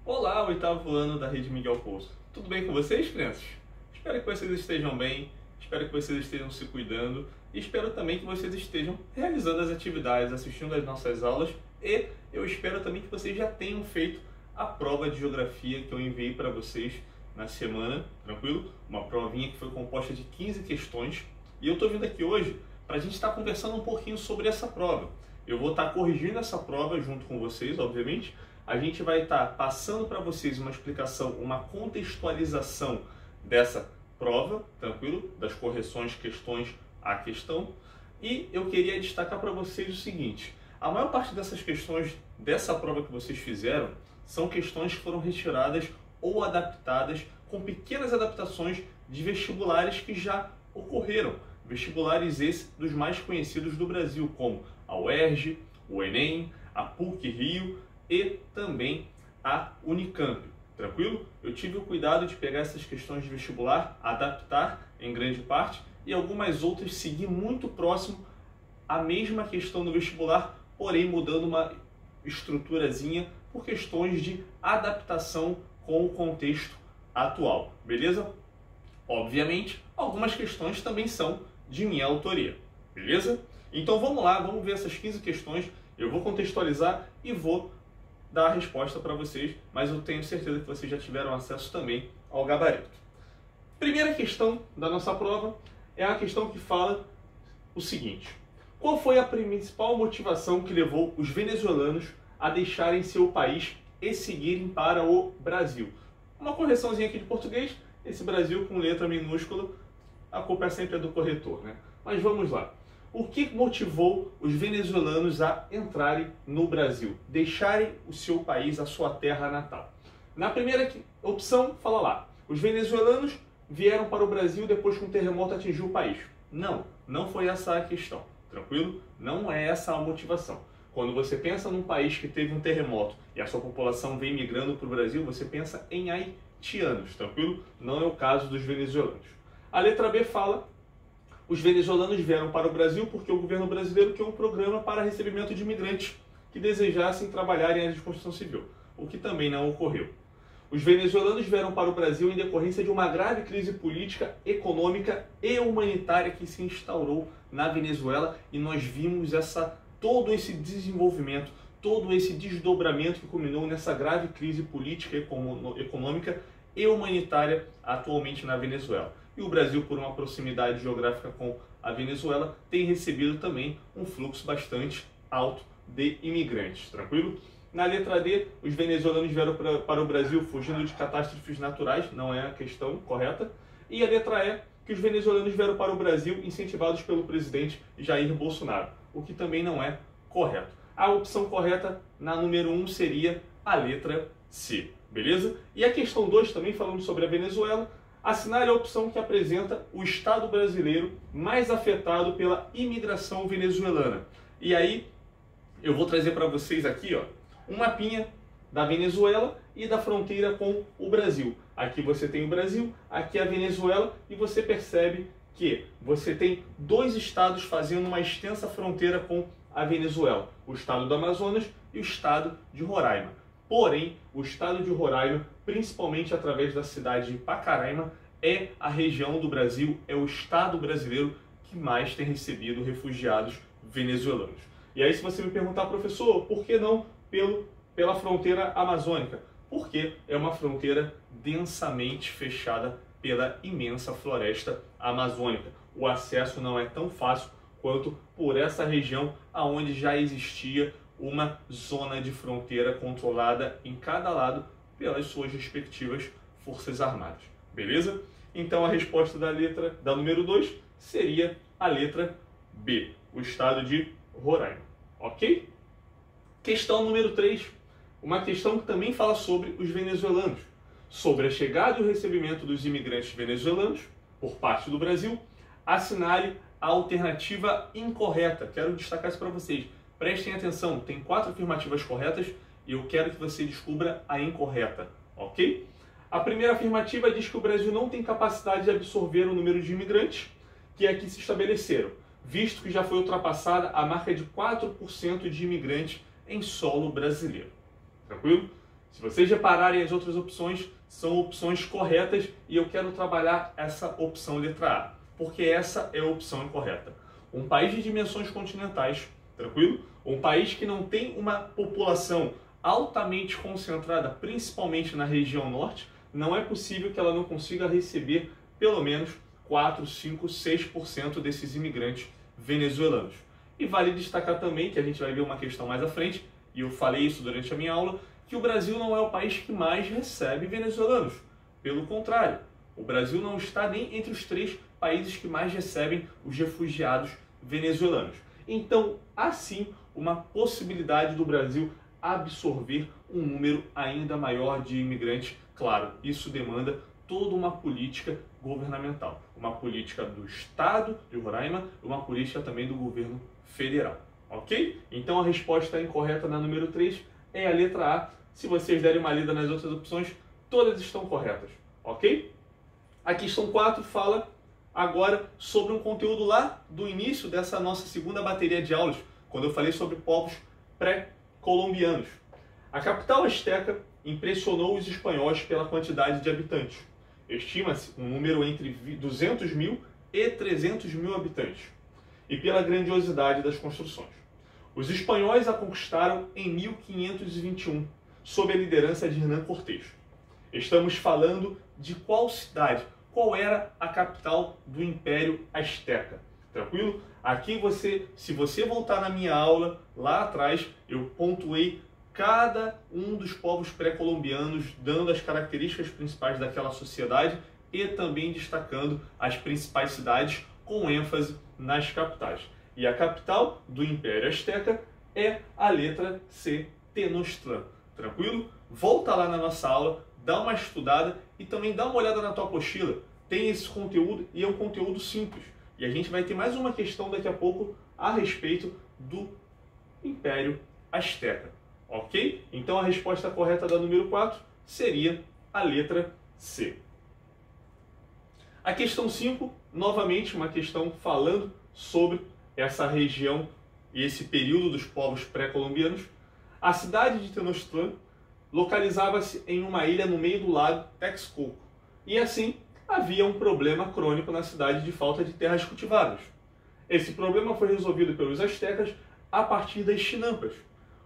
Olá, oitavo ano da Rede Miguel Pouso. Tudo bem com vocês, crianças? Espero que vocês estejam bem, espero que vocês estejam se cuidando e espero também que vocês estejam realizando as atividades, assistindo às nossas aulas e eu espero também que vocês já tenham feito a prova de geografia que eu enviei para vocês na semana, tranquilo? Uma provinha que foi composta de 15 questões e eu estou vindo aqui hoje para a gente estar conversando um pouquinho sobre essa prova. Eu vou estar corrigindo essa prova junto com vocês, obviamente. A gente vai estar passando para vocês uma explicação, uma contextualização dessa prova, tranquilo? Das correções, questões a questão. E eu queria destacar para vocês o seguinte: a maior parte dessas questões dessa prova que vocês fizeram são questões que foram retiradas ou adaptadas com pequenas adaptações de vestibulares que já ocorreram. Vestibulares esses dos mais conhecidos do Brasil, como a UERJ, o Enem, a PUC-Rio e também a Unicamp, tranquilo? Eu tive o cuidado de pegar essas questões de vestibular, adaptar em grande parte e algumas outras seguir muito próximo à mesma questão do vestibular, porém mudando uma estruturazinha por questões de adaptação com o contexto atual, beleza? Obviamente, algumas questões também são de minha autoria, beleza? Então vamos lá, vamos ver essas 15 questões, eu vou contextualizar e vou dar a resposta para vocês, mas eu tenho certeza que vocês já tiveram acesso também ao gabarito. Primeira questão da nossa prova é a questão que fala o seguinte: qual foi a principal motivação que levou os venezuelanos a deixarem seu país e seguirem para o Brasil? Uma correçãozinha aqui de português, esse Brasil com letra minúscula, a culpa é sempre do corretor, né? Mas vamos lá. O que motivou os venezuelanos a entrarem no Brasil, deixarem o seu país, a sua terra natal? Na primeira opção, fala lá, os venezuelanos vieram para o Brasil depois que um terremoto atingiu o país. Não, não foi essa a questão, tranquilo? Não é essa a motivação. Quando você pensa num país que teve um terremoto e a sua população vem migrando para o Brasil, você pensa em haitianos, tranquilo? Não é o caso dos venezuelanos. A letra B fala: os venezuelanos vieram para o Brasil porque o governo brasileiro criou um programa para recebimento de imigrantes que desejassem trabalhar em áreas de construção civil, o que também não ocorreu. Os venezuelanos vieram para o Brasil em decorrência de uma grave crise política, econômica e humanitária que se instaurou na Venezuela e nós vimos todo esse desenvolvimento, todo esse desdobramento que culminou nessa grave crise política, econômica e humanitária atualmente na Venezuela. E o Brasil, por uma proximidade geográfica com a Venezuela, tem recebido também um fluxo bastante alto de imigrantes, tranquilo? Na letra D, os venezuelanos vieram para o Brasil fugindo de catástrofes naturais, não é a questão correta. E a letra E, que os venezuelanos vieram para o Brasil incentivados pelo presidente Jair Bolsonaro, o que também não é correto. A opção correta na número 1 seria a letra C, beleza? E a questão 2, também falando sobre a Venezuela, assinale a opção que apresenta o Estado brasileiro mais afetado pela imigração venezuelana. E aí, eu vou trazer para vocês aqui, ó, um mapinha da Venezuela e da fronteira com o Brasil. Aqui você tem o Brasil, aqui a Venezuela, e você percebe que você tem dois estados fazendo uma extensa fronteira com a Venezuela, o estado do Amazonas e o estado de Roraima. Porém, o estado de Roraima, principalmente através da cidade de Pacaraima, é a região do Brasil, é o estado brasileiro que mais tem recebido refugiados venezuelanos. E aí, se você me perguntar, professor, por que não pela fronteira amazônica? Porque é uma fronteira densamente fechada pela imensa floresta amazônica. O acesso não é tão fácil quanto por essa região onde já existia uma zona de fronteira controlada em cada lado pelas suas respectivas forças armadas. Beleza? Então a resposta da número 2 seria a letra B, o estado de Roraima. Ok? Questão número 3, uma questão que também fala sobre os venezuelanos, sobre a chegada e o recebimento dos imigrantes venezuelanos por parte do Brasil. Assinale a alternativa incorreta. Quero destacar isso para vocês. Prestem atenção, tem 4 afirmativas corretas e eu quero que você descubra a incorreta, ok? A primeira afirmativa diz que o Brasil não tem capacidade de absorver o número de imigrantes que aqui se estabeleceram, visto que já foi ultrapassada a marca de 4% de imigrantes em solo brasileiro. Tranquilo? Se vocês repararem, as outras opções são opções corretas e eu quero trabalhar essa opção letra A, porque essa é a opção incorreta. Um país de dimensões continentais, tranquilo? Um país que não tem uma população altamente concentrada, principalmente na região norte, não é possível que ela não consiga receber pelo menos 4, 5, 6% desses imigrantes venezuelanos. E vale destacar também, que a gente vai ver uma questão mais à frente, e eu falei isso durante a minha aula, que o Brasil não é o país que mais recebe venezuelanos. Pelo contrário, o Brasil não está nem entre os 3 países que mais recebem os refugiados venezuelanos. Então, há sim uma possibilidade do Brasil absorver um número ainda maior de imigrantes. Claro, isso demanda toda uma política governamental, uma política do Estado de Roraima e uma política também do governo federal, ok? Então a resposta incorreta na número 3 é a letra A. Se vocês derem uma lida nas outras opções, todas estão corretas, ok? A questão 4 fala agora sobre um conteúdo lá do início dessa nossa segunda bateria de aulas, quando eu falei sobre povos pré-colombianos. A capital asteca impressionou os espanhóis pela quantidade de habitantes. Estima-se um número entre 200 mil e 300 mil habitantes, e pela grandiosidade das construções. Os espanhóis a conquistaram em 1521, sob a liderança de Hernán Cortés. Estamos falando de qual cidade? Qual era a capital do Império Azteca? Tranquilo? Aqui se você voltar na minha aula, lá atrás, eu pontuei cada um dos povos pré-colombianos, dando as características principais daquela sociedade e também destacando as principais cidades, com ênfase nas capitais. E a capital do Império Azteca é a letra C, Tenochtitlan. Tranquilo? Volta lá na nossa aula, dá uma estudada e também dá uma olhada na tua apostila. Tem esse conteúdo e é um conteúdo simples. E a gente vai ter mais uma questão daqui a pouco a respeito do Império Azteca. Ok? Então a resposta correta da número 4 seria a letra C. A questão 5, novamente uma questão falando sobre essa região e esse período dos povos pré-colombianos. A cidade de Tenochtitlan localizava-se em uma ilha no meio do lago Texcoco. E assim, havia um problema crônico na cidade de falta de terras cultivadas. Esse problema foi resolvido pelos astecas a partir das chinampas.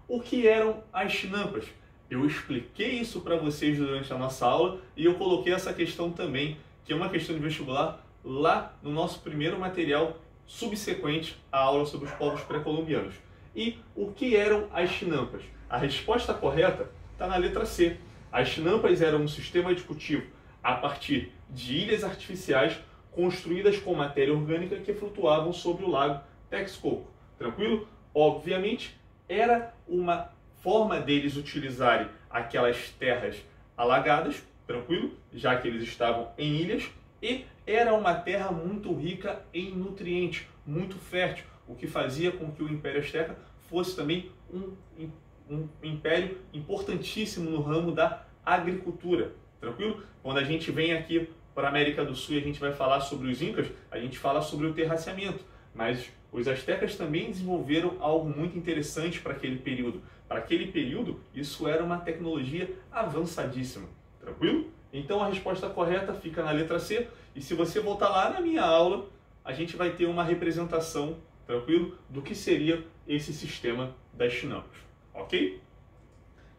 O que eram as chinampas? Eu expliquei isso para vocês durante a nossa aula e eu coloquei essa questão também, que é uma questão de vestibular, lá no nosso primeiro material subsequente à aula sobre os povos pré-colombianos. E o que eram as chinampas? A resposta correta está na letra C. As chinampas eram um sistema de cultivo a partir de ilhas artificiais construídas com matéria orgânica que flutuavam sobre o lago Texcoco. Tranquilo? Obviamente, era uma forma deles utilizarem aquelas terras alagadas, tranquilo? Já que eles estavam em ilhas, e era uma terra muito rica em nutrientes, muito fértil, o que fazia com que o Império Azteca fosse também um império importantíssimo no ramo da agricultura, tranquilo? Quando a gente vem aqui para a América do Sul e a gente vai falar sobre os Incas, a gente fala sobre o terraceamento, mas os astecas também desenvolveram algo muito interessante para aquele período. Para aquele período, isso era uma tecnologia avançadíssima, tranquilo? Então a resposta correta fica na letra C, e se você voltar lá na minha aula, a gente vai ter uma representação, tranquilo, do que seria esse sistema das chinampas, ok?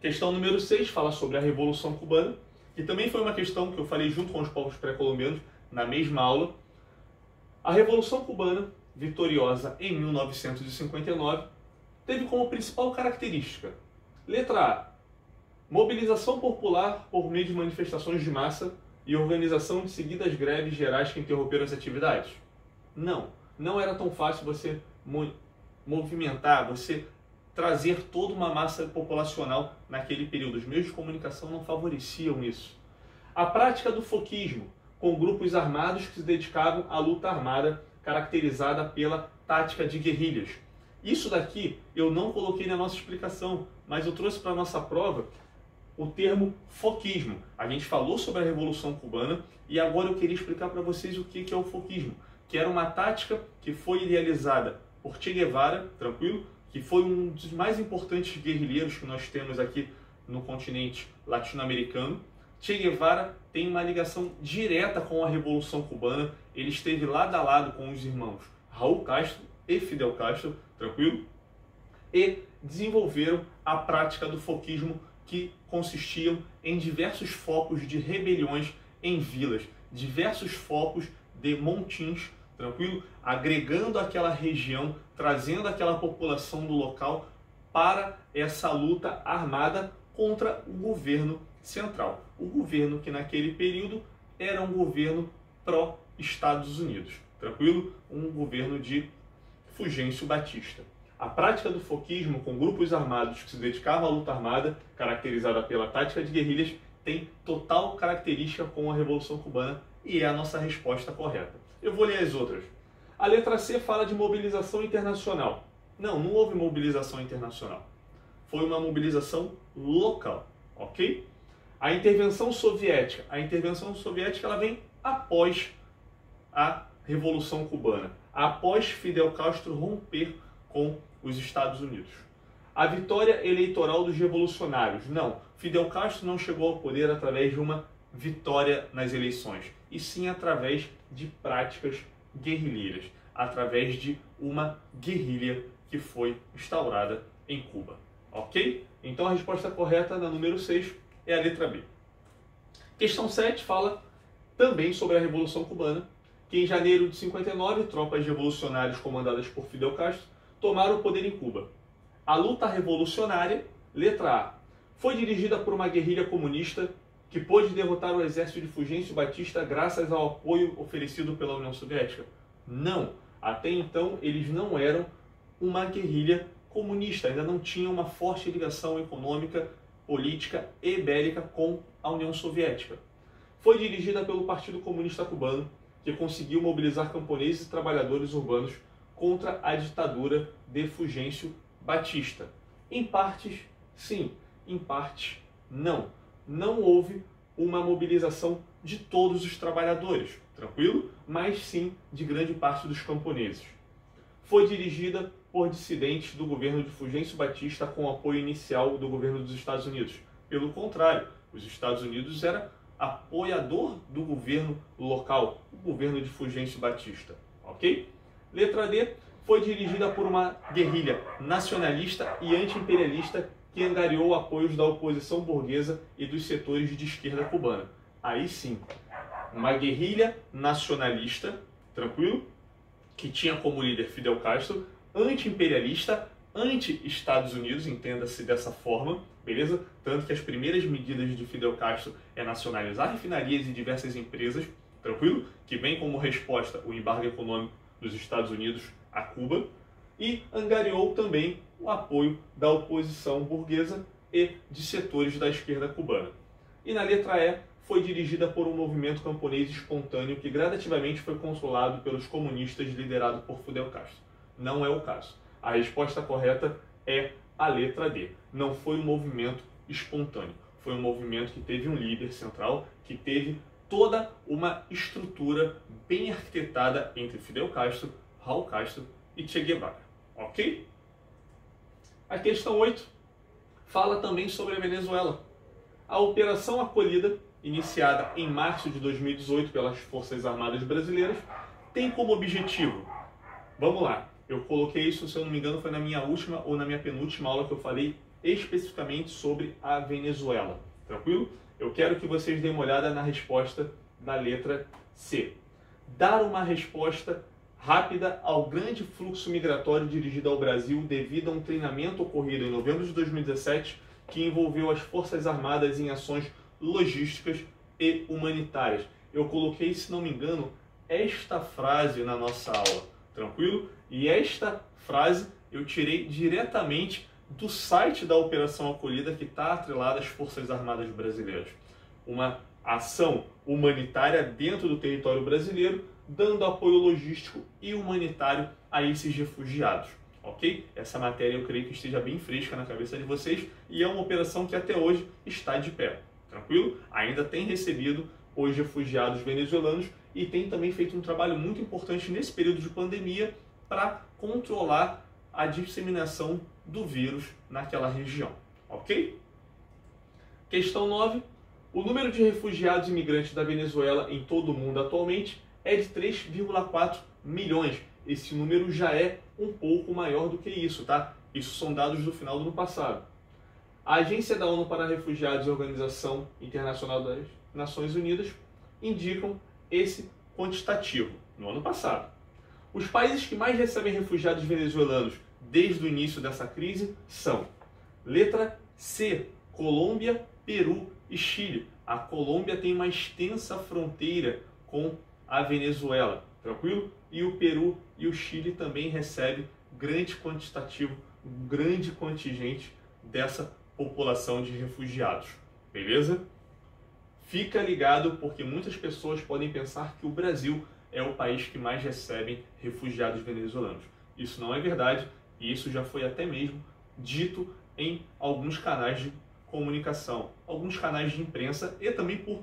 Questão número 6 fala sobre a Revolução Cubana, que também foi uma questão que eu falei junto com os povos pré-colombianos na mesma aula. A Revolução Cubana, vitoriosa em 1959, teve como principal característica, letra A, mobilização popular por meio de manifestações de massa e organização de seguidas greves gerais que interromperam as atividades? Não era tão fácil você movimentar, você trazer toda uma massa populacional naquele período. Os meios de comunicação não favoreciam isso. A prática do foquismo, com grupos armados que se dedicavam à luta armada, caracterizada pela tática de guerrilhas. Isso daqui eu não coloquei na nossa explicação, mas eu trouxe para a nossa prova o termo foquismo. A gente falou sobre a Revolução Cubana e agora eu queria explicar para vocês o que é o foquismo, que era uma tática que foi idealizada por Che Guevara, tranquilo? Que foi um dos mais importantes guerrilheiros que nós temos aqui no continente latino-americano. Che Guevara tem uma ligação direta com a Revolução Cubana. Ele esteve lado a lado com os irmãos Raul Castro e Fidel Castro, tranquilo? E desenvolveram a prática do foquismo, que consistiam em diversos focos de rebeliões em vilas, diversos focos de montins, tranquilo? Agregando aquela região, trazendo aquela população do local para essa luta armada contra o governo central. O governo que naquele período era um governo pró-Estados Unidos, tranquilo? Um governo de Fulgêncio Batista. A prática do foquismo com grupos armados que se dedicavam à luta armada, caracterizada pela tática de guerrilhas, tem total característica com a Revolução Cubana e é a nossa resposta correta. Eu vou ler as outras. A letra C fala de mobilização internacional. Não houve mobilização internacional. Foi uma mobilização local, ok? A intervenção soviética. A intervenção soviética ela vem após a Revolução Cubana, após Fidel Castro romper com os Estados Unidos. A vitória eleitoral dos revolucionários. Não, Fidel Castro não chegou ao poder através de uma vitória nas eleições, e sim através de práticas guerrilheiras, através de uma guerrilha que foi instaurada em Cuba. Ok? Então a resposta correta na número 6 é a letra B. Questão 7 fala também sobre a Revolução Cubana, que em janeiro de 59, tropas revolucionárias comandadas por Fidel Castro tomaram o poder em Cuba. A luta revolucionária, letra A, foi dirigida por uma guerrilha comunista que pôde derrotar o exército de Fulgêncio Batista graças ao apoio oferecido pela União Soviética? Não. Até então, eles não eram uma guerrilha comunista, ainda não tinham uma forte ligação econômica, política e bélica com a União Soviética. Foi dirigida pelo Partido Comunista Cubano, que conseguiu mobilizar camponeses e trabalhadores urbanos contra a ditadura de Fulgêncio Batista. Em partes, sim. Em partes, não. Não houve uma mobilização de todos os trabalhadores, tranquilo? Mas sim de grande parte dos camponeses. Foi dirigida por dissidentes do governo de Fulgêncio Batista com apoio inicial do governo dos Estados Unidos. Pelo contrário, os Estados Unidos era apoiador do governo local, o governo de Fulgêncio Batista, ok? Letra D, foi dirigida por uma guerrilha nacionalista e anti-imperialista que angariou apoios da oposição burguesa e dos setores de esquerda cubana. Aí sim, uma guerrilha nacionalista, tranquilo? Que tinha como líder Fidel Castro, anti-imperialista, anti-Estados Unidos, entenda-se dessa forma, beleza? Tanto que as primeiras medidas de Fidel Castro é nacionalizar refinarias e diversas empresas, tranquilo? Que vem como resposta o embargo econômico dos Estados Unidos a Cuba, e angariou também o apoio da oposição burguesa e de setores da esquerda cubana. E na letra E, foi dirigida por um movimento camponês espontâneo que gradativamente foi controlado pelos comunistas liderado por Fidel Castro. Não é o caso. A resposta correta é a letra D. Não foi um movimento espontâneo. Foi um movimento que teve um líder central, que teve toda uma estrutura bem arquitetada entre Fidel Castro, Raul Castro e Che Guevara. Ok? A questão 8 fala também sobre a Venezuela. A Operação Acolhida, iniciada em março de 2018 pelas Forças Armadas Brasileiras, tem como objetivo... Vamos lá, eu coloquei isso, se eu não me engano, foi na minha última ou na minha penúltima aula que eu falei especificamente sobre a Venezuela. Tranquilo? Eu quero que vocês deem uma olhada na resposta da letra C. Dar uma resposta rápida ao grande fluxo migratório dirigido ao Brasil devido a um treinamento ocorrido em novembro de 2017 que envolveu as Forças Armadas em ações logísticas e humanitárias. Eu coloquei, se não me engano, esta frase na nossa aula, tranquilo? E esta frase eu tirei diretamente do site da Operação Acolhida, que está atrelada às Forças Armadas Brasileiras. Uma ação humanitária dentro do território brasileiro, dando apoio logístico e humanitário a esses refugiados, ok? Essa matéria eu creio que esteja bem fresca na cabeça de vocês e é uma operação que até hoje está de pé, tranquilo? Ainda tem recebido os refugiados venezuelanos e tem também feito um trabalho muito importante nesse período de pandemia para controlar a disseminação do vírus naquela região, ok? Questão 9. O número de refugiados e imigrantes da Venezuela em todo o mundo atualmente é de 3,4 milhões. Esse número já é um pouco maior do que isso, tá? Isso são dados do final do ano passado. A Agência da ONU para Refugiados e a Organização Internacional das Nações Unidas indicam esse quantitativo no ano passado. Os países que mais recebem refugiados venezuelanos desde o início dessa crise são: letra C, Colômbia, Peru e Chile. A Colômbia tem uma extensa fronteira com a Venezuela, tranquilo? E o Peru e o Chile também recebem grande quantitativo, um grande contingente dessa população de refugiados, beleza? Fica ligado, porque muitas pessoas podem pensar que o Brasil é o país que mais recebe refugiados venezuelanos. Isso não é verdade, e isso já foi até mesmo dito em alguns canais de comunicação, alguns canais de imprensa e também por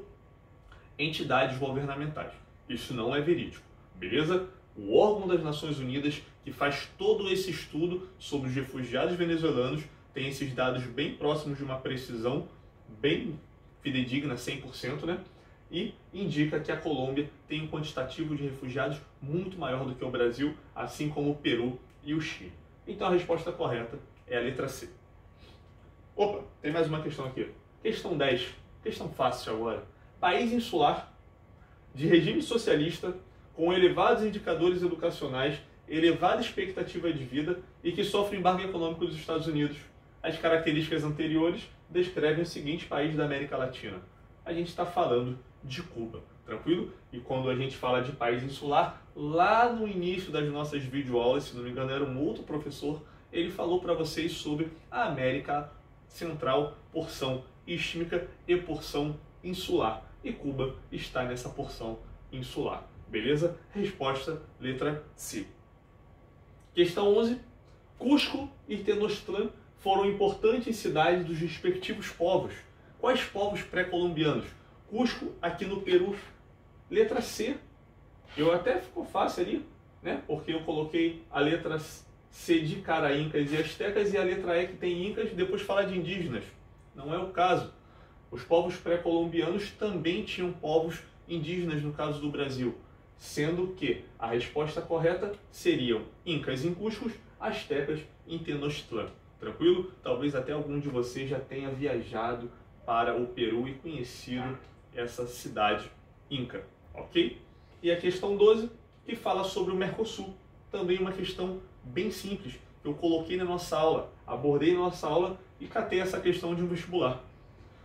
entidades governamentais. Isso não é verídico, beleza? O órgão das Nações Unidas que faz todo esse estudo sobre os refugiados venezuelanos tem esses dados bem próximos de uma precisão bem fidedigna, 100%, né? E indica que a Colômbia tem um quantitativo de refugiados muito maior do que o Brasil, assim como o Peru e o Chile. Então a resposta correta é a letra C. Opa, tem mais uma questão aqui. Questão 10. Questão fácil agora. País insular, de regime socialista, com elevados indicadores educacionais, elevada expectativa de vida e que sofre embargo econômico dos Estados Unidos. As características anteriores descrevem o seguinte país da América Latina. A gente está falando de Cuba, tranquilo? E quando a gente fala de país insular, lá no início das nossas videoaulas, se não me engano era um outro professor, ele falou para vocês sobre a América Central, porção istmica e porção insular. E Cuba está nessa porção insular, beleza? Resposta, letra C. Questão 11. Cusco e Tenochtitlan foram importantes cidades dos respectivos povos. Quais povos pré-colombianos? Cusco, aqui no Peru. Letra C. Eu até ficou fácil ali, né? Porque eu coloquei a letra C de caraíncas e astecas e a letra E que tem incas, depois fala de indígenas. Não é o caso. Os povos pré-colombianos também tinham povos indígenas no caso do Brasil, sendo que a resposta correta seriam incas em Cusco, astecas em Tenochtitlan. Tranquilo? Talvez até algum de vocês já tenha viajado para o Peru e conhecido essa cidade inca, ok? E a questão 12, que fala sobre o Mercosul. Também uma questão bem simples, que eu coloquei na nossa aula, abordei na nossa aula e catei essa questão de um vestibular.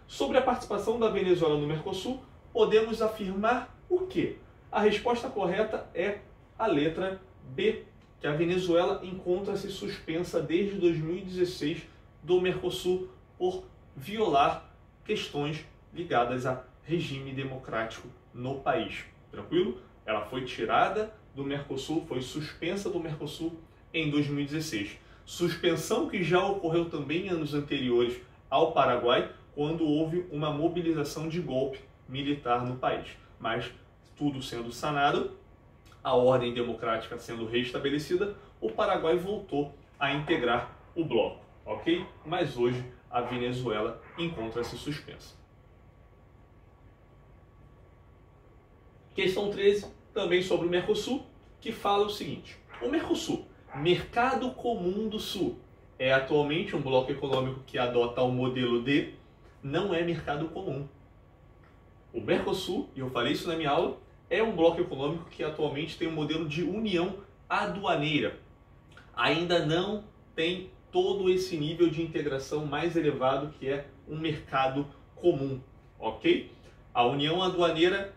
Sobre a participação da Venezuela no Mercosul, podemos afirmar o quê? A resposta correta é a letra B, que a Venezuela encontra-se suspensa desde 2016 do Mercosul por violar questões ligadas a regime democrático no país. Tranquilo? Ela foi tirada do Mercosul, foi suspensa do Mercosul em 2016. Suspensão que já ocorreu também em anos anteriores ao Paraguai, quando houve uma mobilização de golpe militar no país. Mas tudo sendo sanado, a ordem democrática sendo restabelecida, o Paraguai voltou a integrar o bloco, ok? Mas hoje a Venezuela encontra-se suspensa. Questão 13, também sobre o Mercosul, que fala o seguinte: o Mercosul, Mercado Comum do Sul, é atualmente um bloco econômico que adota o modelo de não é mercado comum. O Mercosul, e eu falei isso na minha aula, é um bloco econômico que atualmente tem um modelo de união aduaneira. Ainda não tem todo esse nível de integração mais elevado que é um mercado comum, ok? A união aduaneira,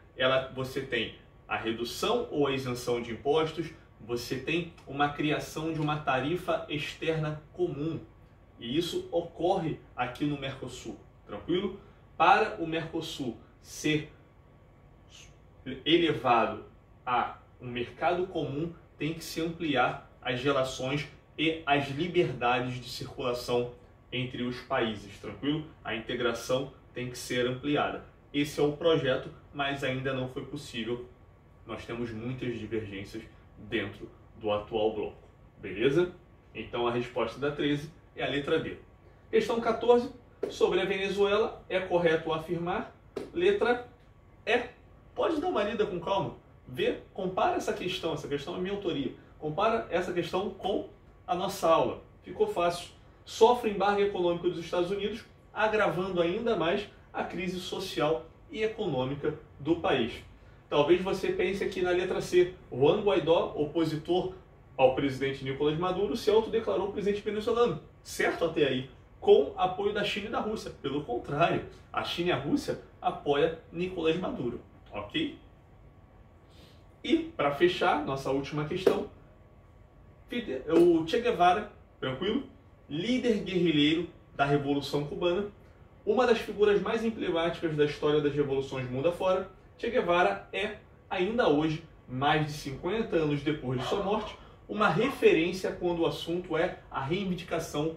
você tem a redução ou a isenção de impostos, você tem uma criação de uma tarifa externa comum. E isso ocorre aqui no Mercosul, tranquilo? Para o Mercosul ser elevado a um mercado comum, tem que se ampliar as relações e as liberdades de circulação entre os países, tranquilo? A integração tem que ser ampliada. Esse é o projeto, mas ainda não foi possível. Nós temos muitas divergências dentro do atual bloco, beleza? Então a resposta da 13 é a letra D. Questão 14, Sobre a Venezuela, é correto afirmar. Letra E. Pode dar uma lida com calma. Vê, compara essa questão é minha autoria. Compara essa questão com a nossa aula. Ficou fácil. Sofre embargo econômico dos Estados Unidos, agravando ainda mais a crise social e econômica do país. Talvez você pense aqui na letra C. Juan Guaidó, opositor ao presidente Nicolás Maduro, se autodeclarou presidente venezuelano. Certo até aí. Com apoio da China e da Rússia. Pelo contrário, a China e a Rússia apoiam Nicolás Maduro. Ok? E, para fechar, nossa última questão, o Che Guevara, tranquilo? Líder guerrilheiro da Revolução Cubana, uma das figuras mais emblemáticas da história das revoluções mundo afora, Che Guevara é, ainda hoje, mais de 50 anos depois de sua morte, uma referência quando o assunto é a reivindicação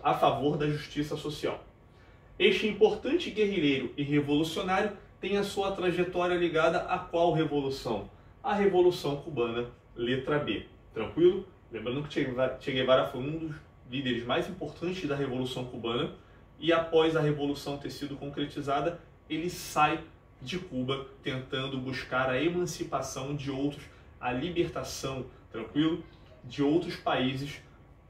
a favor da justiça social. Este importante guerrilheiro e revolucionário tem a sua trajetória ligada a qual revolução? A Revolução Cubana, letra B. Tranquilo? Lembrando que Che Guevara foi um dos líderes mais importantes da Revolução Cubana e após a Revolução ter sido concretizada, ele sai de Cuba tentando buscar a emancipação de outros, a libertação, tranquilo, de outros países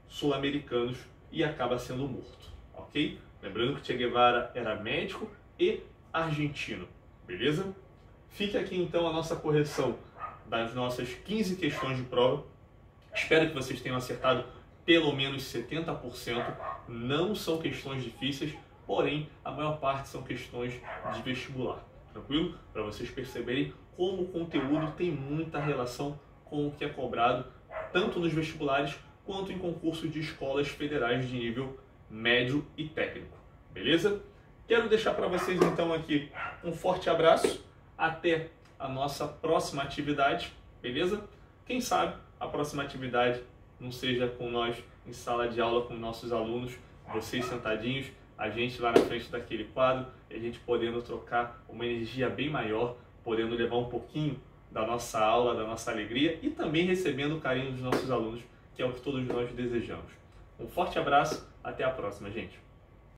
sul-americanos e acaba sendo morto, ok? Lembrando que Che Guevara era médico e argentino, beleza? Fica aqui então a nossa correção das nossas 15 questões de prova. Espero que vocês tenham acertado pelo menos 70%. Não são questões difíceis, porém a maior parte são questões de vestibular. Tranquilo? Para vocês perceberem como o conteúdo tem muita relação com o que é cobrado tanto nos vestibulares quanto em concursos de escolas federais de nível médio e técnico. Beleza? Quero deixar para vocês então aqui um forte abraço. Até a nossa próxima atividade. Beleza? Quem sabe a próxima atividade não seja com nós em sala de aula com nossos alunos, vocês sentadinhos, a gente lá na frente daquele quadro, e a gente podendo trocar uma energia bem maior, podendo levar um pouquinho da nossa aula, da nossa alegria e também recebendo o carinho dos nossos alunos, que é o que todos nós desejamos. Um forte abraço, até a próxima, gente!